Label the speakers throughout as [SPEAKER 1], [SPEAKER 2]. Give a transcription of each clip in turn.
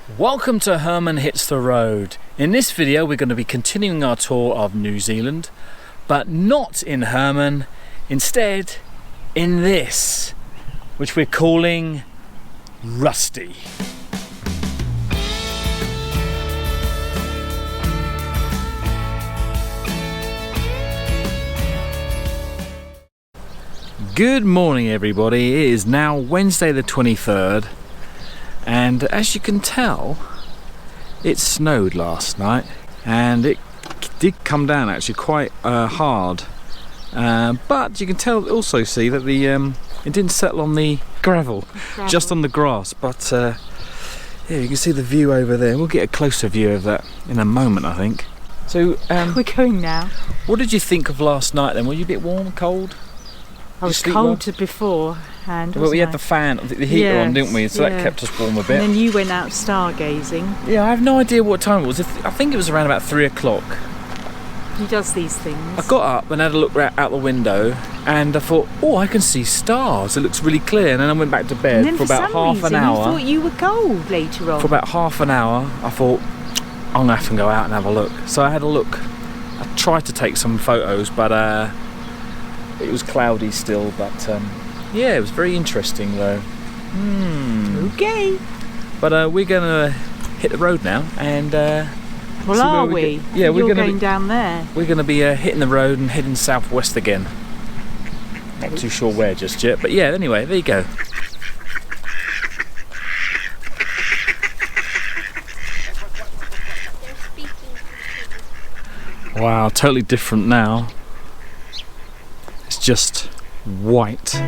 [SPEAKER 1] Welcome to Herman Hits the Road. In this video we're going to be continuing our tour of New Zealand, but not in Herman, instead in this, which we're calling Rusty. Good morning everybody, it is now Wednesday the 23rd. And as you can tell, it snowed last night, and it did come down actually quite hard. But you can also see that it didn't settle on the gravel, just on the grass. But yeah, you can see the view over there. We'll get a closer view of that in a moment, I think. So we're
[SPEAKER 2] going now.
[SPEAKER 1] What did you think of last night then? Were you a bit warm, cold?
[SPEAKER 2] I was cold before.
[SPEAKER 1] Well, we had the fan, the heater on, didn't we? So that kept us warm a bit.
[SPEAKER 2] And then you went out stargazing.
[SPEAKER 1] Yeah, I have no idea what time it was. I think it was around about 3 o'clock.
[SPEAKER 2] He does these things.
[SPEAKER 1] I got up and had a look out the window, and I thought, oh, I can see stars. It looks really clear. And then I went back to bed for about half an hour.
[SPEAKER 2] You thought you were cold later on.
[SPEAKER 1] For about half an hour, I thought, I'm going to have to go out and have a look. So I had a look. I tried to take some photos, but it was cloudy still. But yeah, it was very interesting though.
[SPEAKER 2] Okay.
[SPEAKER 1] But we're going to hit the road now, and
[SPEAKER 2] well, are we?
[SPEAKER 1] Yeah, we're
[SPEAKER 2] going down there.
[SPEAKER 1] We're going to be hitting the road and heading southwest again. Not too sure where just yet, but yeah, anyway, there you go. Wow, totally different now. It's just white.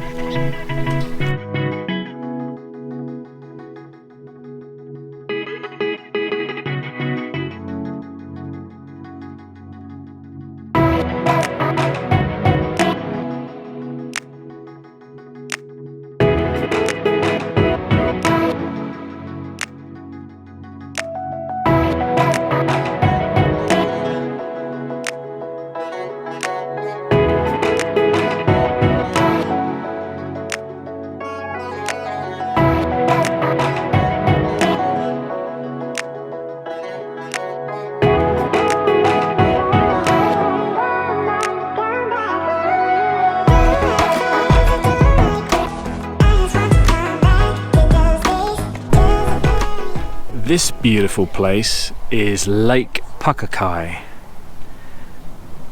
[SPEAKER 1] This beautiful place is Lake Pukaki,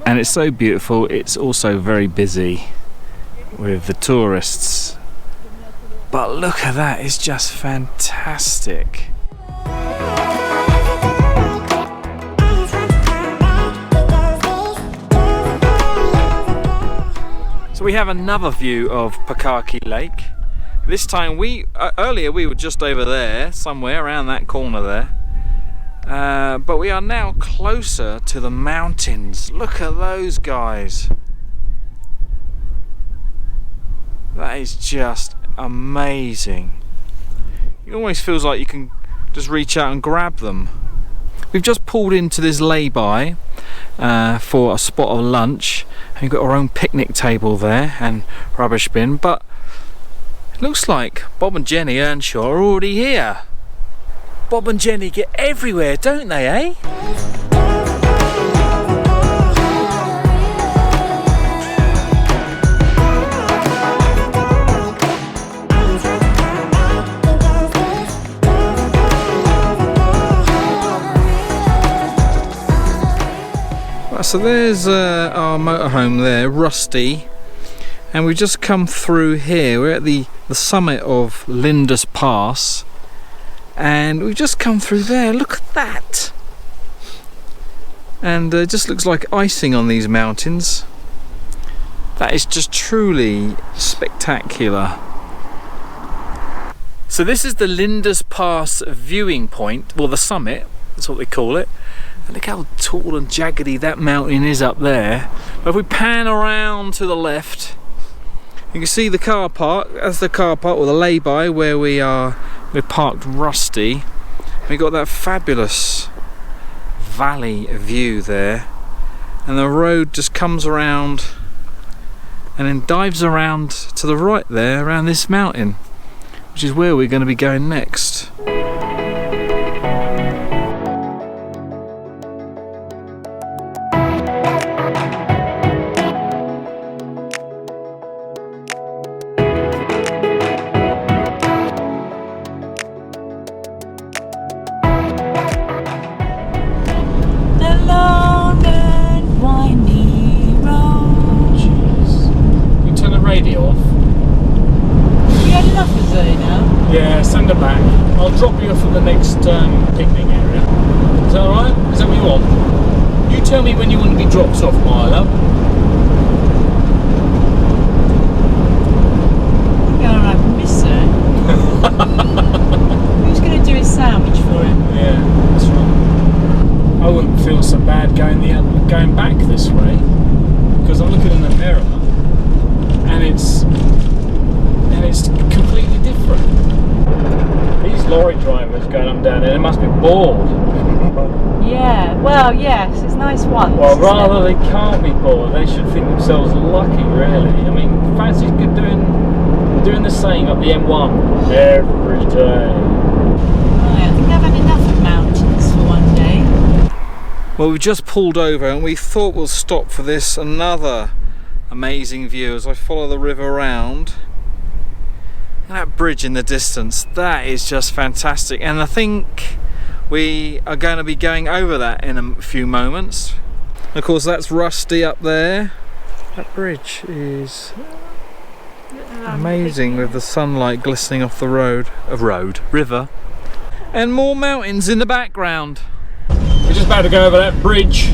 [SPEAKER 1] and it's so beautiful it's also very busy with the tourists, but look at that, it's just fantastic. So we have another view of Pukaki Lake. This time earlier we were just over there, somewhere around that corner there. But we are now closer to the mountains. Look at those guys. That is just amazing. It almost feels like you can just reach out and grab them. We've just pulled into this lay-by for a spot of lunch. And we've got our own picnic table there and rubbish bin, but it looks like Bob and Jenny Earnshaw are already here. Bob and Jenny get everywhere, don't they, eh? Right, so there's our motorhome there, Rusty. And we've just come through here. We're at the summit of Lindis Pass, and we've just come through there. Look at that! And it just looks like icing on these mountains. That is just truly spectacular. So this is the Lindis Pass viewing point, well, the summit, that's what they call it. And look how tall and jaggedy that mountain is up there. But if we pan around to the left, you can see the car park. That's the car park, or the lay-by, where we're parked Rusty. We've got that fabulous valley view there, and the road just comes around and then dives around to the right there, around this mountain, which is where we're going to be going next. Yeah, send her back. I'll drop you off at the next picnic area. Is that alright? Is that what you want? You tell me when you want to be dropped off, my love.
[SPEAKER 2] You're gonna miss her. Who's going to do his sandwich for him?
[SPEAKER 1] Yeah, that's right. I wouldn't feel so bad going back this way because I'm looking in the mirror and it's completely different. These lorry drivers going up and down there, they must be bored.
[SPEAKER 2] Yeah, well, yes, it's nice once.
[SPEAKER 1] Well, rather they can't be bored. They should think themselves lucky, really. I mean, fancy doing the same up the M1 every day.
[SPEAKER 2] Right, I think I've had enough of mountains for one day.
[SPEAKER 1] Well, we've just pulled over and we thought we'll stop for this another amazing view as I follow the river around. And that bridge in the distance, that is just fantastic. And I think we are going to be going over that in a few moments. Of course, that's Rusty up there. That bridge is amazing with the sunlight glistening off the river. And more mountains in the background. We're just about to go over that bridge.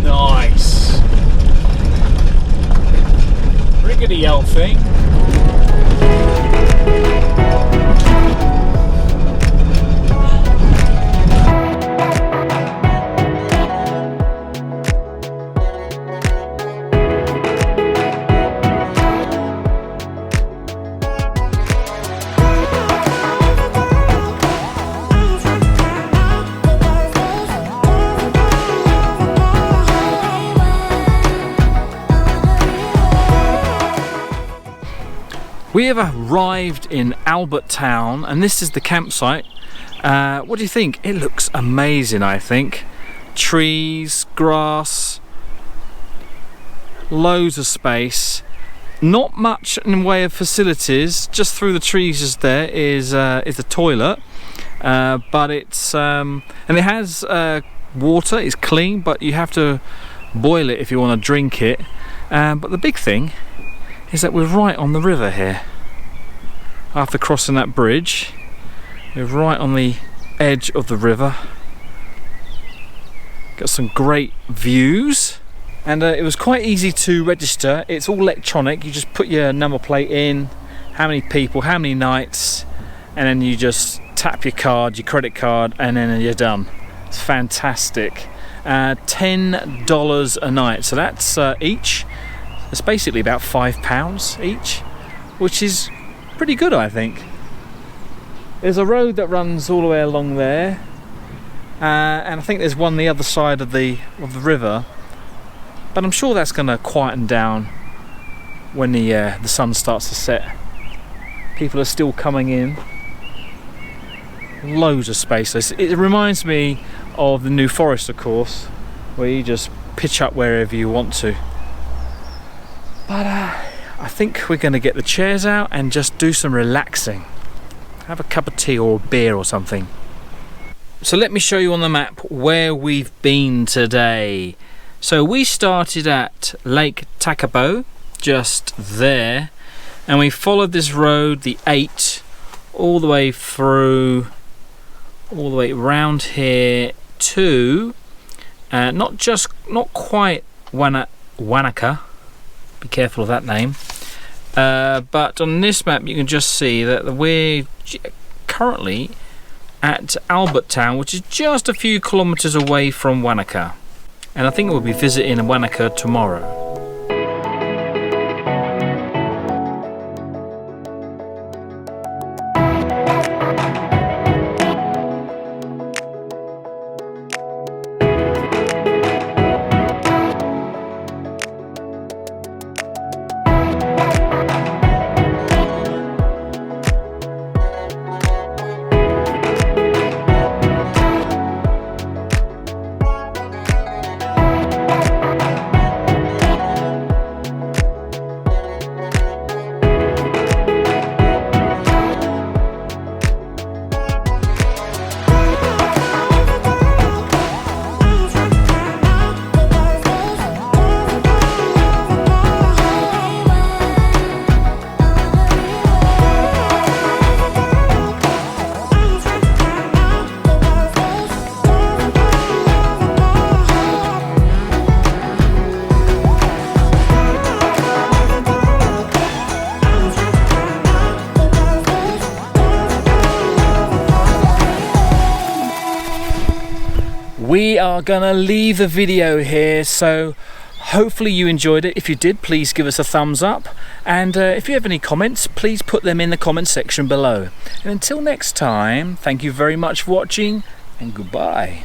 [SPEAKER 1] Nice. Rickety old thing. We have arrived in Albert Town and this is the campsite. What do you think? It looks amazing, I think. Trees, grass, loads of space. Not much in way of facilities. Just through the trees just there is the toilet. But it's and it has water. It's clean, but you have to boil it if you want to drink it. But the big thing is that we're right on the river here. After crossing that bridge, we're right on the edge of the river. Got some great views, and it was quite easy to register. It's all electronic. You just put your number plate in, how many people, how many nights, and then you just tap your card, your credit card, and then you're done. It's fantastic. $10 a night, so that's each. It's basically about £5 each, which is pretty good, I think. There's a road that runs all the way along there, and I think there's one the other side of the river. But I'm sure that's going to quieten down when the sun starts to set. People are still coming in. Loads of space. It reminds me of the New Forest, of course, where you just pitch up wherever you want to. But I think we're going to get the chairs out and just do some relaxing. Have a cup of tea or a beer or something. So let me show you on the map where we've been today. So we started at Lake Tekapo, just there, and we followed this road, the 8, all the way through, all the way around here to not quite Wanaka. Be careful of that name. But on this map you can just see that we're currently at Albert Town, which is just a few kilometers away from Wanaka. And I think we'll be visiting Wanaka tomorrow. we are gonna leave the video here, so hopefully you enjoyed it. If you did, please give us a thumbs up, and if you have any comments, please put them in the comment section below. And until next time, thank you very much for watching, and goodbye.